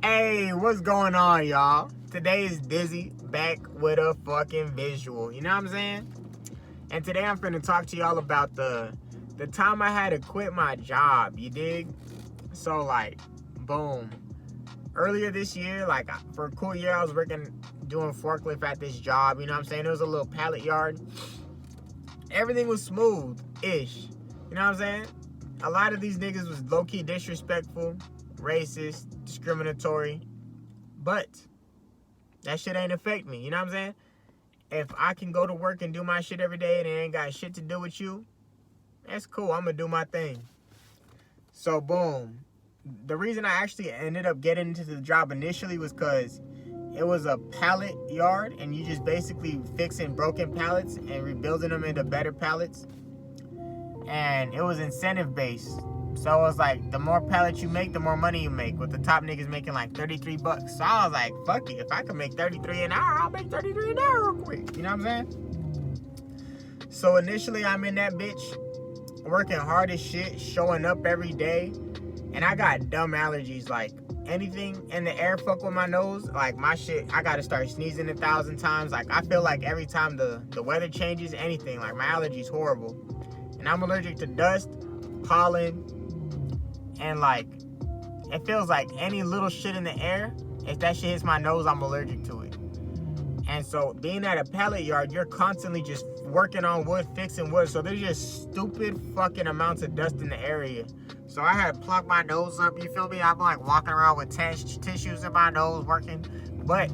Hey, what's going on, y'all? Today is Dizzy back with a fucking visual. You know what I'm saying? And today I'm finna talk to y'all about the time I had to quit my job. You dig? So like, boom. Earlier this year, like for a cool year, I was working doing forklift at this job. You know what I'm saying? It was a little pallet yard. Everything was smooth-ish. You know what I'm saying? A lot of these niggas was low-key disrespectful, racist, discriminatory. But that shit ain't affect me. You know what I'm saying? If I can go to work and do my shit every day and it ain't got shit to do with you, that's cool. I'm going to do my thing. So, boom. The reason I actually ended up getting into the job initially was because it was a pallet yard and you just basically fixing broken pallets and rebuilding them into better pallets. And it was incentive based. So it was like, the more pallets you make, the more money you make. With the top niggas making like 33 bucks. So I was like, fuck it. If I can make 33 an hour, I'll make 33 an hour real quick. You know what I'm saying? So initially, I'm in that bitch, working hard as shit, showing up every day. And I got dumb allergies. Like, anything in the air fuck with my nose. Like, my shit, I gotta start sneezing 1,000 times. Like, I feel like every time the weather changes, anything. Like, my allergy's horrible. And I'm allergic to dust, pollen, and like, it feels like any little shit in the air, if that shit hits my nose, I'm allergic to it. And so being at a pallet yard, you're constantly just working on wood, fixing wood. So there's just stupid fucking amounts of dust in the area. So I had to plug my nose up, you feel me? I'm like walking around with tissues in my nose working. But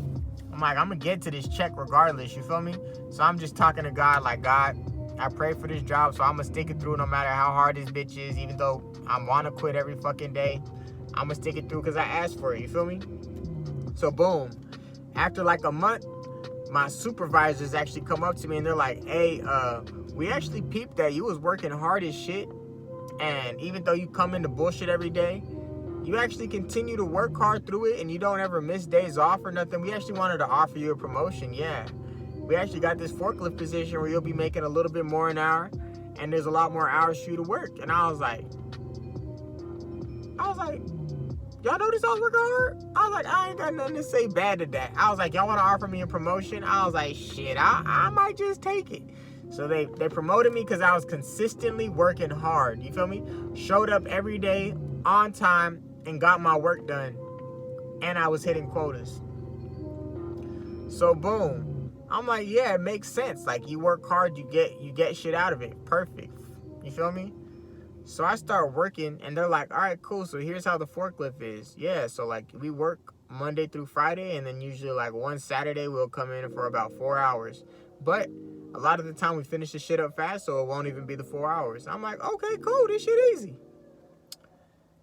I'm like, I'm gonna get to this check regardless, you feel me? So I'm just talking to God like, God, I pray for this job, so I'm gonna stick it through no matter how hard this bitch is. Even though I wanna quit every fucking day, I'm gonna stick it through because I asked for it, you feel me? So boom, after like a month, my supervisors actually come up to me and they're like, hey, we actually peeped that you was working hard as shit, and even though you come into bullshit every day, you actually continue to work hard through it and you don't ever miss days off or nothing. We actually wanted to offer you a promotion. Yeah, we actually got this forklift position where you'll be making a little bit more an hour and there's a lot more hours for you to work. And I was like, y'all notice I was working hard? I was like, I ain't got nothing to say bad to that. I was like, y'all want to offer me a promotion? I was like, shit, I might just take it. So they promoted me because I was consistently working hard. You feel me? Showed up every day on time and got my work done. And I was hitting quotas. So boom. I'm like, yeah, it makes sense. Like, you work hard, you get shit out of it. Perfect. You feel me? So I start working, and they're like, all right, cool. So here's how the forklift is. Yeah, so like we work Monday through Friday, and then usually like one Saturday we'll come in for about 4 hours. But a lot of the time we finish the shit up fast, so it won't even be the 4 hours. I'm like, okay, cool. This shit easy.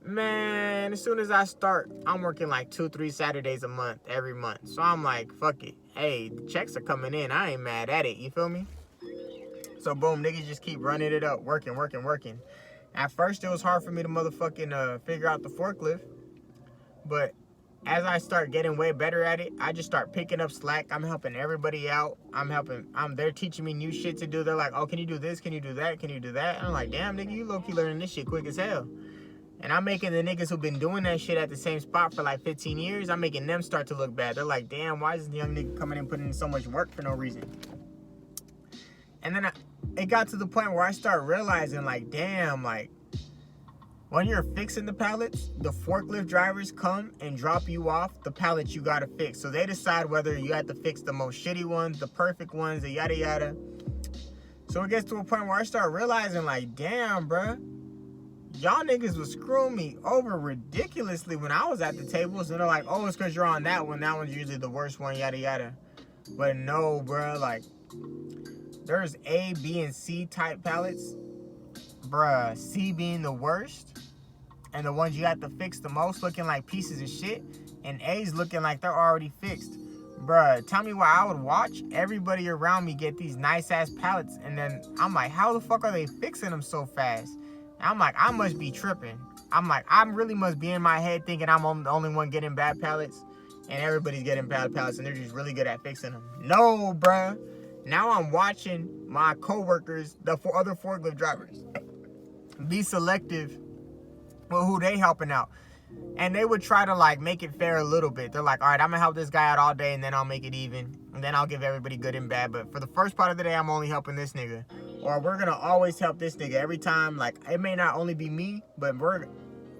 Man, as soon as I start, I'm working like 2-3 Saturdays a month, every month. So I'm like, fuck it. Hey, the checks are coming in. I ain't mad at it. You feel me? So boom, niggas just keep running it up, working. At first, it was hard for me to motherfucking figure out the forklift. But as I start getting way better at it, I just start picking up slack. I'm helping everybody out. They're teaching me new shit to do. They're like, oh, can you do this? Can you do that? Can you do that? And I'm like, damn, nigga, you low-key learning this shit quick as hell. And I'm making the niggas who've been doing that shit at the same spot for like 15 years, I'm making them start to look bad. They're like, damn, why is this young nigga coming in putting in so much work for no reason? And then it got to the point where I start realizing, like, damn, like, when you're fixing the pallets, the forklift drivers come and drop you off the pallets you gotta fix. So they decide whether you have to fix the most shitty ones, the perfect ones, the yada yada. So it gets to a point where I start realizing, like, damn, bruh, y'all niggas was screwing me over ridiculously when I was at the tables. And they're like, oh, it's because you're on that one. That one's usually the worst one, yada yada. But no, bruh, like, there's A, B, and C type pallets. Bruh, C being the worst, and the ones you have to fix the most looking like pieces of shit, and A's looking like they're already fixed. Bruh, tell me why I would watch everybody around me get these nice ass pallets, and then I'm like, how the fuck are they fixing them so fast? And I'm like, I must be tripping. I'm like, I really must be in my head thinking I'm the only one getting bad pallets, and everybody's getting bad pallets, and they're just really good at fixing them. No, bruh. Now I'm watching my coworkers, the other forklift drivers, be selective with who they helping out. And they would try to like make it fair a little bit. They're like, all right, I'm gonna help this guy out all day and then I'll make it even. And then I'll give everybody good and bad. But for the first part of the day, I'm only helping this nigga. Or we're gonna always help this nigga every time. Like, it may not only be me, but we're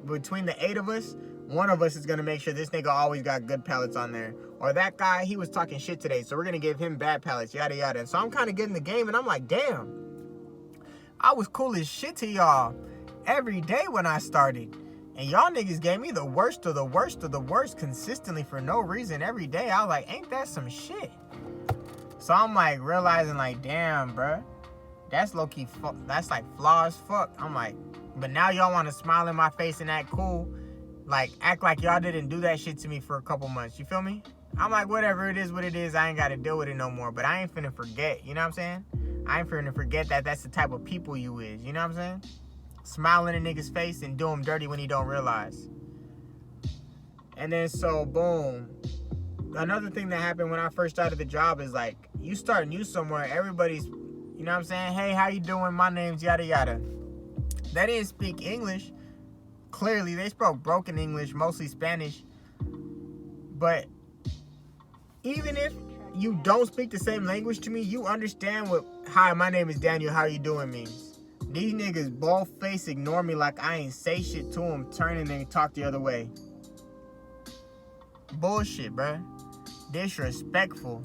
between the 8 of us, one of us is gonna make sure this nigga always got good pallets on there. Or that guy, he was talking shit today, so we're gonna give him bad pallets, yada yada. And so I'm kind of getting the game and I'm like, damn, I was cool as shit to y'all every day when I started. And y'all niggas gave me the worst of the worst of the worst consistently for no reason every day. I was like, ain't that some shit? So I'm like realizing like, damn, bruh. That's low-key, that's like flaw as fuck. I'm like, but now y'all want to smile in my face and act cool. Like, act like y'all didn't do that shit to me for a couple months. You feel me? I'm like, whatever, it is what it is. I ain't got to deal with it no more. But I ain't finna forget. You know what I'm saying? I ain't finna forget that that's the type of people you is. You know what I'm saying? Smiling in a nigga's face and do him dirty when he don't realize. And then so, boom. Another thing that happened when I first started the job is like, you start new somewhere, everybody's, you know what I'm saying? Hey, how you doing? My name's yada yada. They didn't speak English. Clearly, they spoke broken English, mostly Spanish. But even if you don't speak the same language to me, you understand what "Hi, my name is Daniel, how you doing" means. These niggas bald-faced ignore me like I ain't say shit to them, turning and talk the other way. Bullshit, bruh. Disrespectful.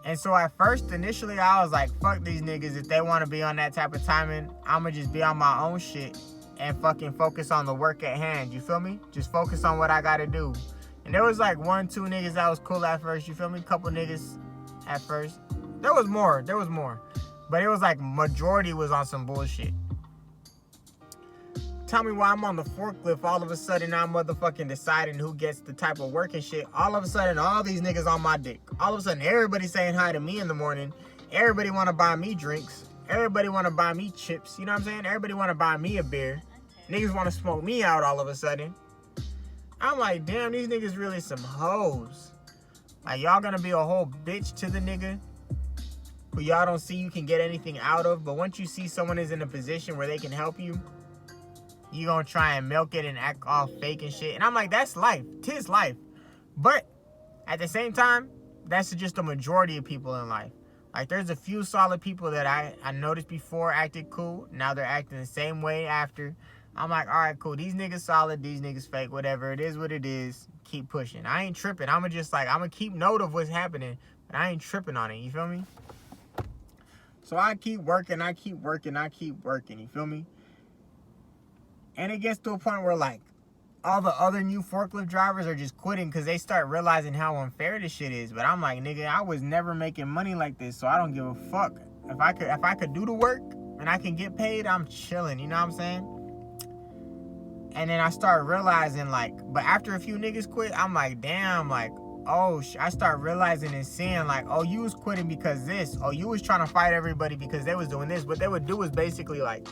And so at first, initially, I was like, fuck these niggas. If they want to be on that type of timing, I'ma just be on my own shit and fucking focus on the work at hand. You feel me? Just focus on what I gotta do. And there was like 1, 2 niggas that was cool at first. You feel me? Couple niggas at first. There was more. But it was like majority was on some bullshit. Tell me why I'm on the forklift, all of a sudden I'm motherfucking deciding who gets the type of work and shit. All of a sudden, all these niggas on my dick. All of a sudden, everybody saying hi to me in the morning. Everybody want to buy me drinks. Everybody want to buy me chips. You know what I'm saying? Everybody want to buy me a beer. Niggas want to smoke me out all of a sudden. I'm like, damn, these niggas really some hoes. Like, y'all gonna be a whole bitch to the nigga who y'all don't see you can get anything out of. But once you see someone is in a position where they can help you, you gonna try and milk it and act all fake and shit. And I'm like, that's life. 'Tis life. But at the same time, that's just a majority of people in life. Like, there's a few solid people that I noticed before acted cool. Now they're acting the same way after. I'm like, all right, cool. These niggas solid. These niggas fake. Whatever. It is what it is. Keep pushing. I ain't tripping. I'm gonna keep note of what's happening. But I ain't tripping on it. You feel me? So I keep working. You feel me? And it gets to a point where, like, all the other new forklift drivers are just quitting because they start realizing how unfair this shit is. But I'm like, nigga, I was never making money like this, so I don't give a fuck. If I could do the work and I can get paid, I'm chilling. You know what I'm saying? And then I start realizing, like, but after a few niggas quit, I'm like, damn, like, oh, I start realizing and seeing, like, oh, you was quitting because this. Oh, you was trying to fight everybody because they was doing this. What they would do is basically, like,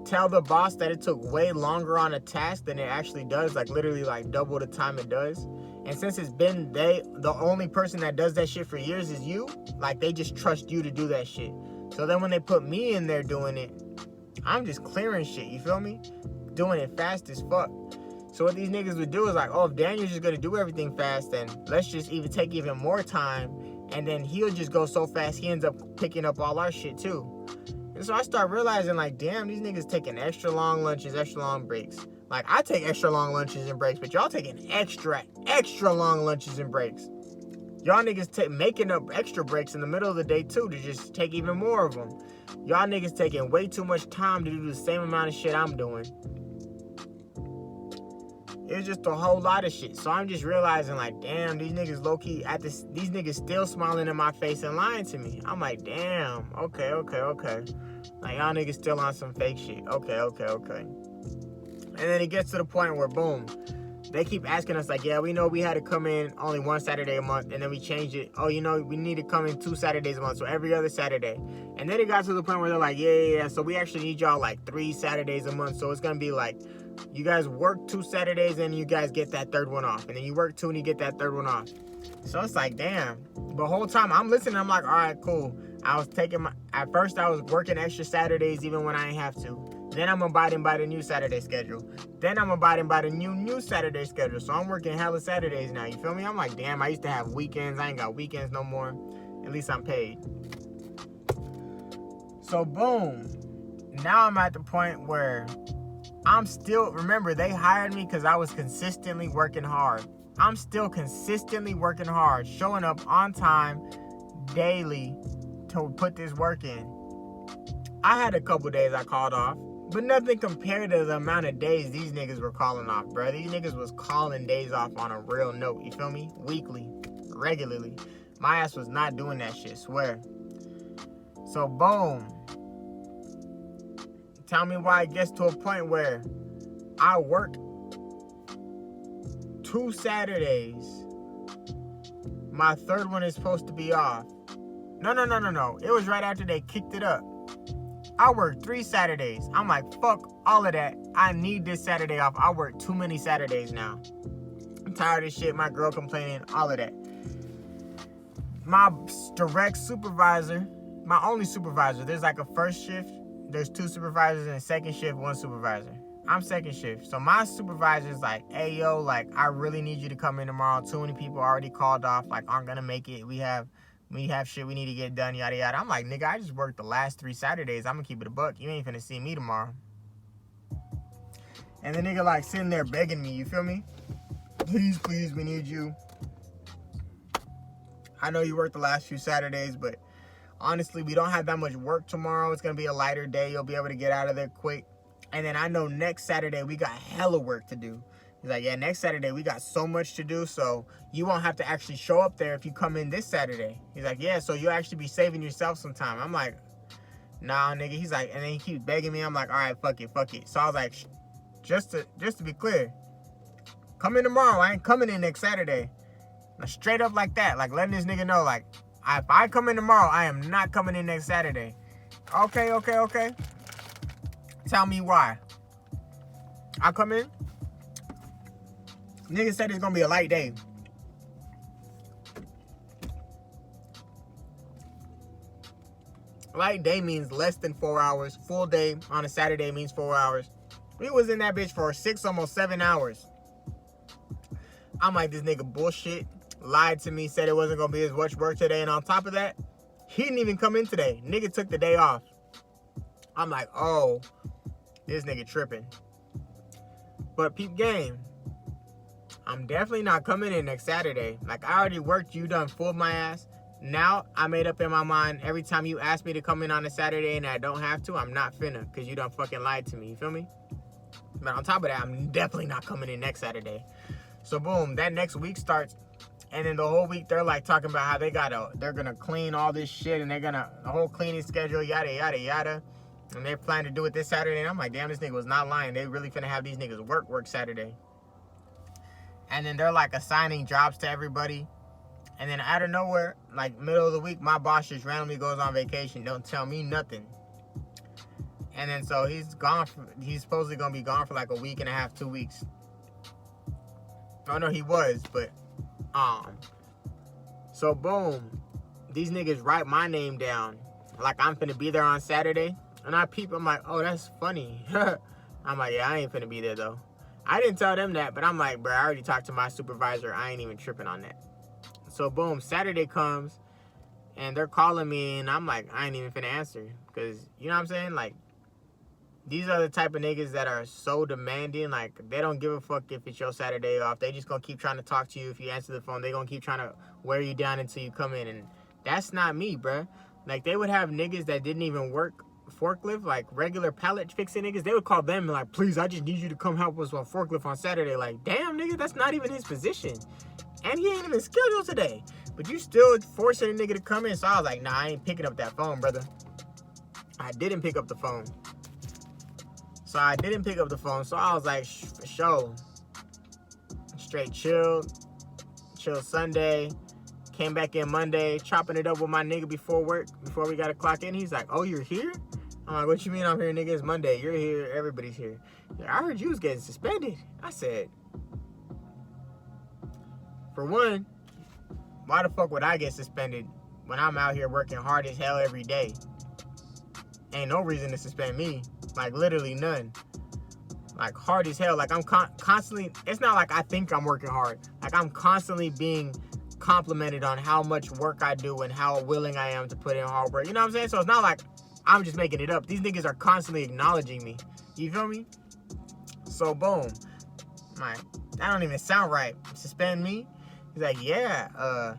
tell the boss that it took way longer on a task than it actually does, like literally like double the time it does. And since it's been the only person that does that shit for years is you, like, they just trust you to do that shit. So then when they put me in there doing it, I'm just clearing shit, you feel me? Doing it fast as fuck. So what these niggas would do is like, oh, if Daniel's just gonna do everything fast, then let's just take even more time, and then he'll just go so fast he ends up picking up all our shit too. And so I start realizing, like, damn, these niggas taking extra long lunches, extra long breaks. Like, I take extra long lunches and breaks, but y'all taking extra long lunches and breaks. Y'all niggas making up extra breaks in the middle of the day, too, to just take even more of them. Y'all niggas taking way too much time to do the same amount of shit I'm doing. It's just a whole lot of shit. So I'm just realizing, like, damn, these niggas low-key, these niggas still smiling in my face and lying to me. I'm like, damn, okay. Like, y'all niggas still on some fake shit. Okay. And then it gets to the point where, boom, they keep asking us, like, yeah, we know we had to come in only 1 Saturday a month, and then we changed it. Oh, you know, we need to come in 2 Saturdays a month, so every other Saturday. And then it got to the point where they're like, yeah, so we actually need y'all, like, 3 Saturdays a month, so it's gonna be like, you guys work 2 Saturdays and you guys get that third one off. And then you work 2 and you get that third one off. So it's like, damn. The whole time I'm listening, I'm like, all right, cool. At first I was working extra Saturdays even when I ain't have to. Then I'm abiding by the new Saturday schedule. Then I'm abiding by the new Saturday schedule. So I'm working hella Saturdays now. You feel me? I'm like, damn, I used to have weekends. I ain't got weekends no more. At least I'm paid. So boom. Now I'm at the point where I'm still, remember, they hired me because I was consistently working hard. I'm still consistently working hard, showing up on time, daily, to put this work in. I had a couple days I called off, but nothing compared to the amount of days these niggas were calling off, bro. These niggas was calling days off on a real note, you feel me? Weekly, regularly. My ass was not doing that shit, swear. So boom. Tell me why it gets to a point where I work 2 Saturdays. My third one is supposed to be off. No. It was right after they kicked it up. I worked 3 Saturdays. I'm like, fuck all of that. I need this Saturday off. I work too many Saturdays now. I'm tired of this shit. My girl complaining, all of that. My direct supervisor, my only supervisor, there's like a first shift, there's 2 supervisors, and a second shift, 1 supervisor. I'm second shift. So my supervisor's like, hey, yo, like, I really need you to come in tomorrow. Too many people already called off, like, aren't going to make it. We have shit we need to get done, yada, yada. I'm like, nigga, I just worked the last 3 Saturdays. I'm going to keep it a buck. You ain't finna see me tomorrow. And the nigga, like, sitting there begging me, you feel me? Please, we need you. I know you worked the last few Saturdays, but honestly, we don't have that much work tomorrow. It's going to be a lighter day. You'll be able to get out of there quick. And then I know next Saturday we got hella work to do. He's like, yeah, next Saturday we got so much to do, so you won't have to actually show up there if you come in this Saturday. He's like, yeah, so you'll actually be saving yourself some time. I'm like, nah, nigga. He's like, and then he keeps begging me. I'm like, all right, fuck it. So I was like, just to be clear, come in tomorrow. I ain't coming in next Saturday. Now, straight up like that, like letting this nigga know, like, if I come in tomorrow, I am not coming in next Saturday. Okay. Tell me why. I come in. Nigga said it's gonna be a light day. Light day means less than 4 hours. Full day on a Saturday means 4 hours. We was in that bitch for 6, almost 7 hours. I'm like, this nigga bullshit. Lied to me, said it wasn't gonna be as much work today. And on top of that, he didn't even come in today. Nigga took the day off. I'm like, oh, this nigga tripping. But peep game. I'm definitely not coming in next Saturday. Like, I already worked. You done fooled my ass. Now, I made up in my mind, every time you ask me to come in on a Saturday and I don't have to, I'm not finna. Because you done fucking lied to me. You feel me? But on top of that, I'm definitely not coming in next Saturday. So, boom. That next week starts. And then the whole week, they're like talking about how they're going to clean all this shit. And the whole cleaning schedule, yada, yada, yada. And they're planning to do it this Saturday. And I'm like, damn, this nigga was not lying. They really finna have these niggas work Saturday. And then they're like assigning jobs to everybody. And then out of nowhere, like middle of the week, my boss just randomly goes on vacation. Don't tell me nothing. And then so he's supposedly going to be gone for like a week and a half, 2 weeks. Oh no, he was, but so boom, these niggas write my name down like I'm finna be there on Saturday. And I peep, I'm like, oh, that's funny. I'm like, yeah, I ain't finna be there though. I didn't tell them that, but I'm like, bro, I already talked to my supervisor. I ain't even tripping on that. So boom, Saturday comes and they're calling me and I'm like, I ain't even finna answer. Because, you know what I'm saying? Like, these are the type of niggas that are so demanding. Like, they don't give a fuck if it's your Saturday off. They just gonna keep trying to talk to you. If you answer the phone, they gonna keep trying to wear you down until you come in. And that's not me, bruh. Like, they would have niggas that didn't even work forklift, like regular pallet fixing niggas. They would call them and like, please, I just need you to come help us on forklift on Saturday. Like, damn, nigga, that's not even his position. And he ain't even scheduled today. But you still forcing a nigga to come in. So I was like, nah, I ain't picking up that phone, brother. I didn't pick up the phone. So I was like, for sure. Straight chill Sunday. Came back in Monday, chopping it up with my nigga before work, before we got to clock in. He's like, oh, you're here? I'm like, what you mean I'm here, nigga? It's Monday. You're here. Everybody's here. I heard you was getting suspended. I said, for one, why the fuck would I get suspended when I'm out here working hard as hell every day? Ain't no reason to suspend me. Like, literally none. like hard as hell. Like I'm constantly, it's not like I think I'm working hard. Like I'm constantly being complimented on how much work I do and how willing I am to put in hard work. You know what I'm saying? So it's not like I'm just making it up. These niggas are constantly acknowledging me. You feel me? So boom. Like, that don't even sound right. Suspend me? He's like, yeah,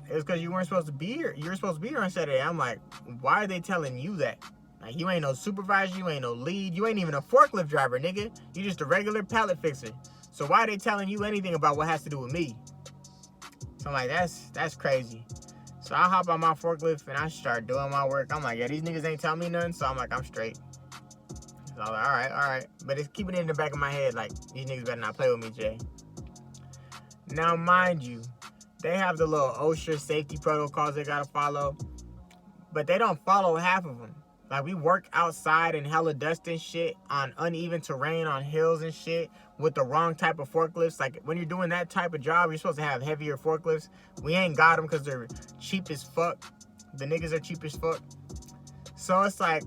it was because you weren't supposed to be here. You were supposed to be here on Saturday. I'm like, why are they telling you that? Like, you ain't no supervisor, you ain't no lead, you ain't even a forklift driver, nigga. You just a regular pallet fixer. So why are they telling you anything about what has to do with me? So I'm like, that's crazy. So I hop on my forklift and I start doing my work. I'm like, yeah, these niggas ain't telling me nothing, so I'm like, I'm straight. So I was like, all right. But it's keeping it in the back of my head, like, these niggas better not play with me, Jay. Now, mind you, they have the little OSHA safety protocols they gotta follow, but they don't follow half of them. Like, we work outside in hella dust and shit on uneven terrain, on hills and shit, with the wrong type of forklifts. Like, when you're doing that type of job, you're supposed to have heavier forklifts. We ain't got them because they're cheap as fuck. The niggas are cheap as fuck. So it's like,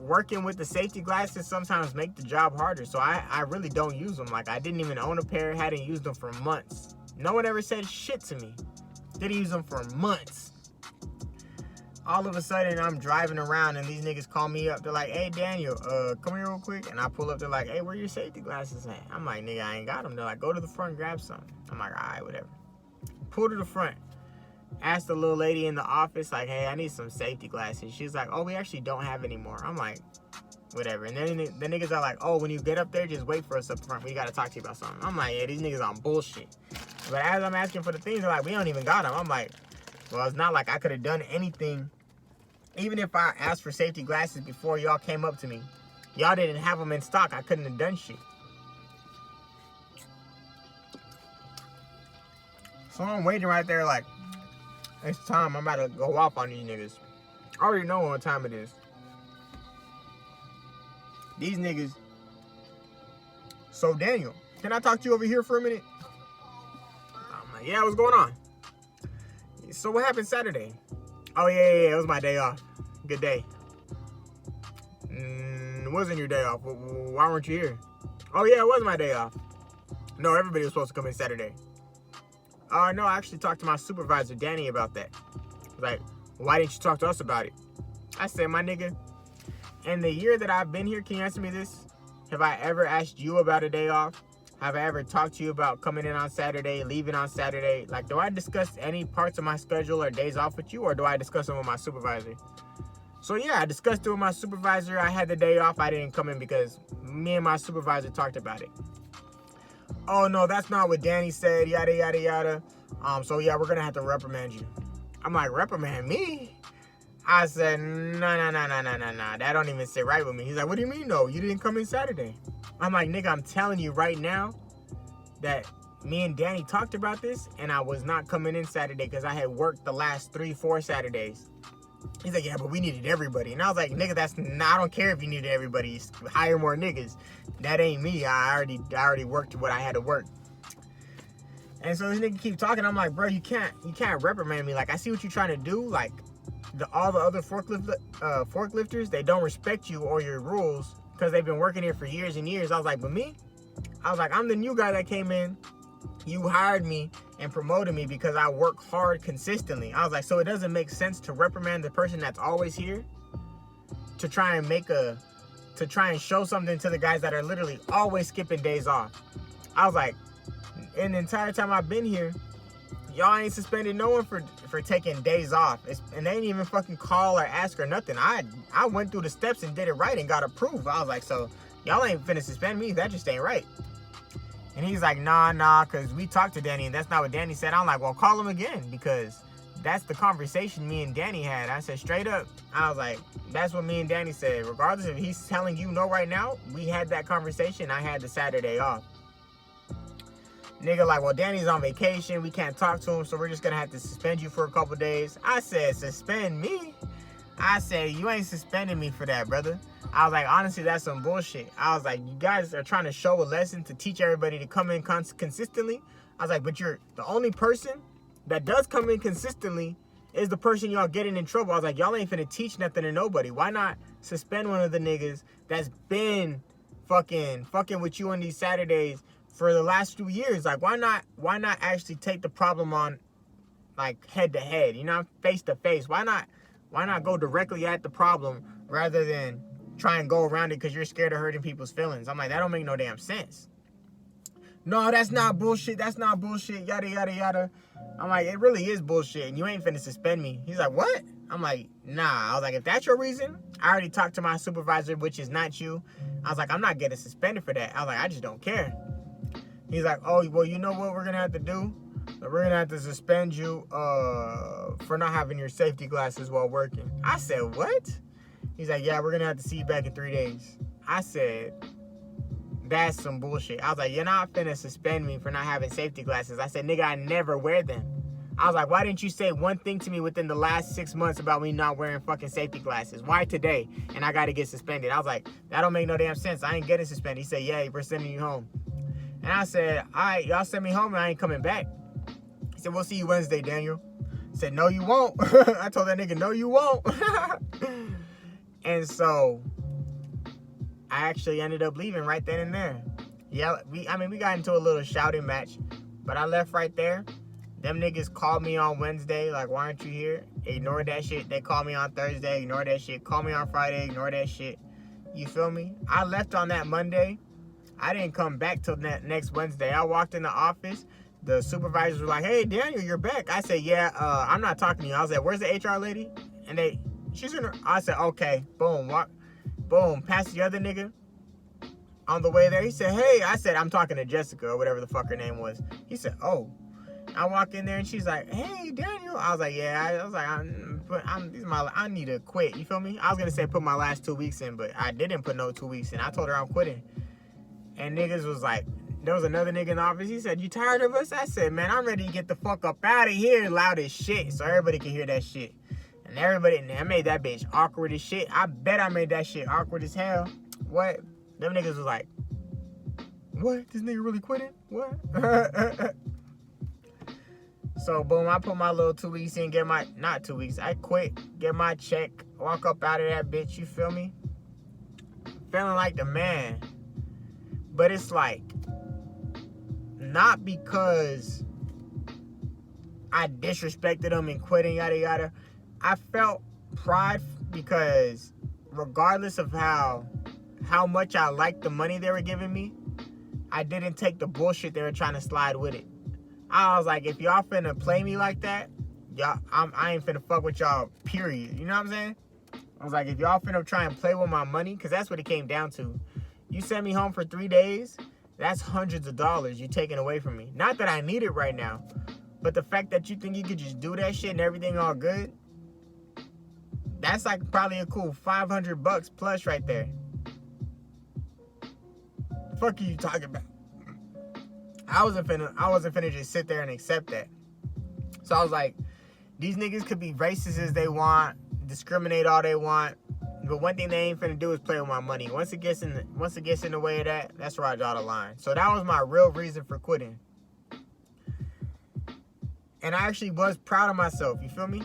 working with the safety glasses sometimes make the job harder. So I really don't use them. Like, I didn't even own a pair, hadn't used them for months. No one ever said shit to me. Didn't use them for months. All of a sudden, I'm driving around and these niggas call me up. They're like, hey, Daniel, come here real quick. And I pull up. They're like, hey, where your safety glasses at? I'm like, nigga, I ain't got them. They're like, go to the front and grab some. I'm like, all right, whatever. Pull to the front. Asked the little lady in the office, like, hey, I need some safety glasses. She's like, oh, we actually don't have any more. I'm like, whatever. And then the niggas are like, oh, when you get up there, just wait for us up front. We got to talk to you about something. I'm like, yeah, these niggas on bullshit. But as I'm asking for the things, they're like, we don't even got them. I'm like, well, it's not like I could have done anything. Even if I asked for safety glasses before y'all came up to me, y'all didn't have them in stock. I couldn't have done shit. So I'm waiting right there like, it's time. I'm about to go off on these niggas. I already know what time it is. These niggas. So Daniel, can I talk to you over here for a minute? I'm like, yeah, what's going on? So what happened Saturday? Oh yeah, it was my day off. Good day. It wasn't your day off. Why weren't you here? Oh yeah, it was my day off. No, everybody was supposed to come in Saturday. No, I actually talked to my supervisor, Danny, about that. Like, why didn't you talk to us about it? I said, my nigga, in the year that I've been here, can you answer me this? Have I ever asked you about a day off? Have I ever talked to you about coming in on Saturday, leaving on Saturday? Like, do I discuss any parts of my schedule or days off with you, or do I discuss them with my supervisor? So yeah, I discussed it with my supervisor. I had the day off. I didn't come in because me and my supervisor talked about it. Oh no, that's not what Danny said, yada, yada, yada. So yeah, we're gonna have to reprimand you. I'm like, reprimand me? I said, no, that don't even sit right with me. He's like, what do you mean, no? You didn't come in Saturday. I'm like, nigga, I'm telling you right now that me and Danny talked about this, and I was not coming in Saturday because I had worked the last 3-4 Saturdays. He's like, yeah, but we needed everybody. And I was like, nigga, I don't care if you needed everybody. Hire more niggas. That ain't me. I already worked what I had to work. And so this nigga keep talking. I'm like, bro, you can't reprimand me. Like, I see what you're trying to do. Like, all the other forklifters, they don't respect you or your rules because they've been working here for years and years. I was like, but me? I was like, I'm the new guy that came in. You hired me and promoted me because I work hard consistently. I was like, so it doesn't make sense to reprimand the person that's always here to try and show something to the guys that are literally always skipping days off. I was like, and the entire time I've been here, y'all ain't suspended no one for taking days off. And they ain't even fucking call or ask or nothing. I went through the steps and did it right and got approved. I was like, so y'all ain't finna suspend me. That just ain't right. And he's like, nah, because we talked to Danny, and that's not what Danny said. I'm like, well, call him again, because that's the conversation me and Danny had. I said, straight up, I was like, that's what me and Danny said. Regardless if he's telling you no right now, we had that conversation. I had the Saturday off. Nigga like, well, Danny's on vacation. We can't talk to him, so we're just going to have to suspend you for a couple days. I said, suspend me? I said, you ain't suspending me for that, brother. I was like, honestly, that's some bullshit. I was like, you guys are trying to show a lesson to teach everybody to come in consistently. I was like, but you're the only person that does come in consistently is the person y'all getting in trouble. I was like, y'all ain't finna teach nothing to nobody. Why not suspend one of the niggas that's been fucking with you on these Saturdays for the last 2 years. Like, why not actually take the problem on, like, head to head, you know, face to face? Why not go directly at the problem rather than try and go around it because you're scared of hurting people's feelings? I'm like, that don't make no damn sense. No, that's not bullshit. That's not bullshit. Yada, yada, yada. I'm like, it really is bullshit, and you ain't finna suspend me. He's like, what? I'm like, nah. I was like, if that's your reason, I already talked to my supervisor, which is not you. I was like, I'm not getting suspended for that. I was like, I just don't care. He's like, oh, well, you know what we're gonna have to do? We're gonna have to suspend you for not having your safety glasses while working. I said, what? He's like, yeah, we're gonna have to see you back in 3 days. I said, that's some bullshit. I was like, you're not finna suspend me for not having safety glasses. I said, nigga, I never wear them. I was like, why didn't you say one thing to me within the last 6 months about me not wearing fucking safety glasses? Why today? And I gotta get suspended. I was like, that don't make no damn sense. I ain't getting suspended. He said, yeah, we're sending you home. And I said, all right, y'all send me home and I ain't coming back. He said, we'll see you Wednesday, Daniel. I said, no, you won't. I told that nigga, no, you won't. And so I actually ended up leaving right then and there. Yeah, we got into a little shouting match, but I left right there. Them niggas called me on Wednesday, like, why aren't you here? Ignore that shit. They called me on Thursday, ignore that shit. Call me on Friday, ignore that shit. You feel me? I left on that Monday. I didn't come back till next Wednesday. I walked in the office. The supervisors were like, hey, Daniel, you're back. I said, yeah, I'm not talking to you. I was like, where's the HR lady? And she's in her. I said, okay, boom, boom, past the other nigga. On the way there, he said, hey, I said, I'm talking to Jessica or whatever the fuck her name was. He said, oh. I walk in there and she's like, hey, Daniel. I was like, yeah. I was like, I need to quit. You feel me? I was going to say put my last 2 weeks in, but I didn't put no 2 weeks in. I told her I'm quitting. And niggas was like, there was another nigga in the office. He said, you tired of us? I said, man, I'm ready to get the fuck up out of here loud as shit so everybody can hear that shit. And I made that bitch awkward as shit. I bet I made that shit awkward as hell. What? Them niggas was like, what? This nigga really quitting? What? So, boom, I put my little 2 weeks in, not 2 weeks, I quit, get my check, walk up out of that bitch, you feel me? Feeling like the man. But it's like, not because I disrespected them and quitting, yada, yada. I felt pride because regardless of how much I liked the money they were giving me, I didn't take the bullshit they were trying to slide with it. I was like, if y'all finna play me like that, y'all, I ain't finna fuck with y'all, period. You know what I'm saying? I was like, if y'all finna try and play with my money, because that's what it came down to. You send me home for 3 days, that's hundreds of dollars you taking away from me. Not that I need it right now, but the fact that you think you could just do that shit and everything all good, that's like probably a cool $500 plus right there. The fuck are you talking about? I wasn't finna just sit there and accept that. So I was like, these niggas could be racist as they want, discriminate all they want, but one thing they ain't finna do is play with my money. Once it gets in the way of that, that's where I draw the line. So that was my real reason for quitting. And I actually was proud of myself, you feel me?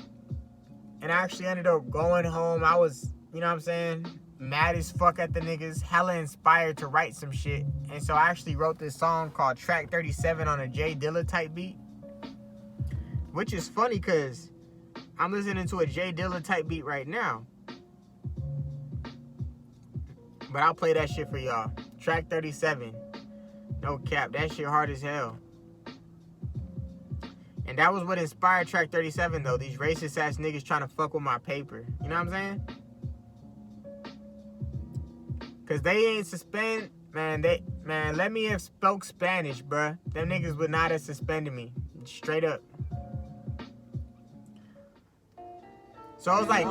And I actually ended up going home. I was, you know what I'm saying, mad as fuck at the niggas, hella inspired to write some shit. And so I actually wrote this song called Track 37 on a Jay Dilla type beat. Which is funny because I'm listening to a Jay Dilla type beat right now. But I'll play that shit for y'all. Track 37. No cap. That shit hard as hell. And that was what inspired Track 37 though. These racist ass niggas trying to fuck with my paper. You know what I'm saying? Cause they ain't suspend, man, let me have spoke Spanish, bruh. Them niggas would not have suspended me. Straight up. So I was like,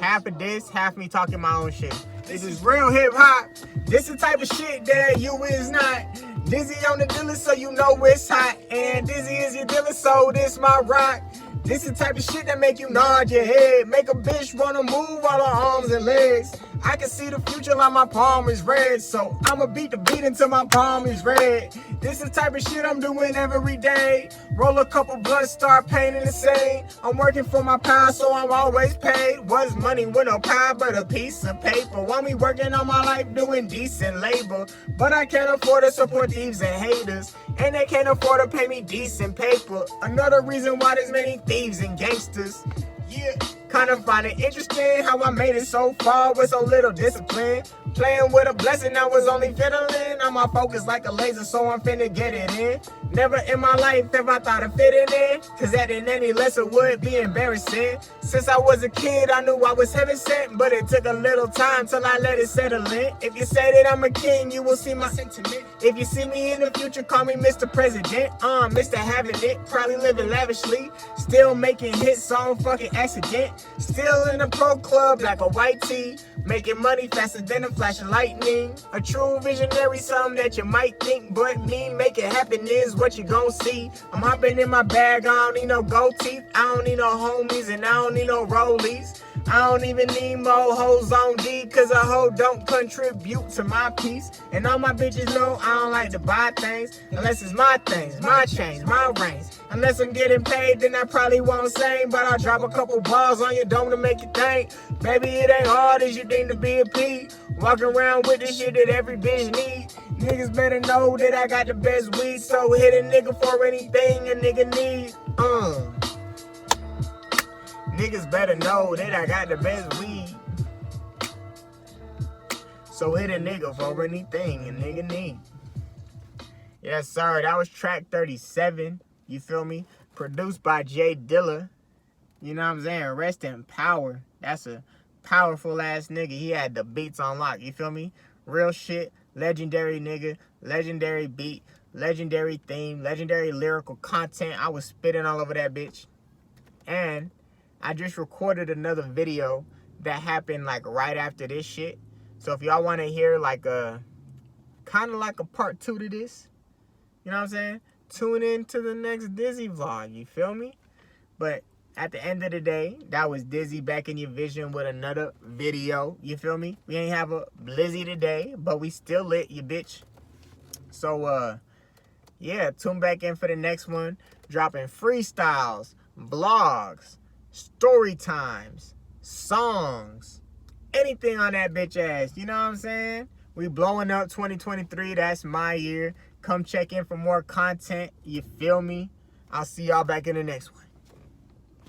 half of this, half me talking my own shit. This is real hip hop. This the type of shit that you is not. Dizzy on the dealer, so you know it's hot. And Dizzy is your dealer, so this my rock. This the type of shit that make you nod your head. Make a bitch wanna move all her arms and legs. I can see the future like my palm is red. So I'ma beat the beat until my palm is red. This is the type of shit I'm doing every day. Roll a couple blunts, start painting the same. I'm working for my pie, so I'm always paid. What's money with no pie but a piece of paper? Want me working on my life doing decent labor, but I can't afford to support thieves and haters, and they can't afford to pay me decent paper. Another reason why there's many thieves and gangsters. Yeah, kind of find it interesting how I made it so far with so little discipline. Playing with a blessing, I was only fiddling. I'm on focus like a laser, so I'm finna get it in. Never in my life have I thought of fitting in, cause adding any lesser would be embarrassing. Since I was a kid, I knew I was heaven sent, but it took a little time till I let it settle in. If you say that I'm a king, you will see my sentiment. If you see me in the future, call me Mr. President. Mr. Having it, probably living lavishly. Still making hits on fucking accident. Still in the pro club like a white tee. Making money faster than a flash of lightning. A true visionary, something that you might think, but me make it happen is what you gon' see. I'm hopping in my bag, I don't need no gold teeth. I don't need no homies and I don't need no rollies. I don't even need more hoes on D, cause a hoe don't contribute to my piece. And all my bitches know I don't like to buy things unless it's my things, my chains, my rings. Unless I'm getting paid, then I probably won't sing, but I'll drop a couple bars on your dome to make you think. Baby, it ain't hard as you think to be a P. Walking around with the shit that every bitch need. Niggas better know that I got the best weed, so hit a nigga for anything a nigga need. Niggas better know that I got the best weed, so hit a nigga for anything a nigga need. Yes, sir. That was track 37. You feel me? Produced by Jay Dilla. You know what I'm saying? Rest in power. That's a powerful ass nigga. He had the beats on lock. You feel me? Real shit. Legendary nigga. Legendary beat. Legendary theme. Legendary lyrical content. I was spitting all over that bitch. And I just recorded another video that happened like right after this shit. So if y'all want to hear like a kind of like a part 2 to this, you know what I'm saying? Tune in to the next Dizzy vlog, you feel me? But at the end of the day, that was Dizzy back in your vision with another video, you feel me? We ain't have a Blizzy today, but we still lit, you bitch. So yeah, tune back in for the next one. Dropping freestyles, vlogs, story times, songs, anything on that bitch ass, you know what I'm saying? We blowing up 2023, that's my year. Come check in for more content, you feel me? I'll see y'all back in the next one.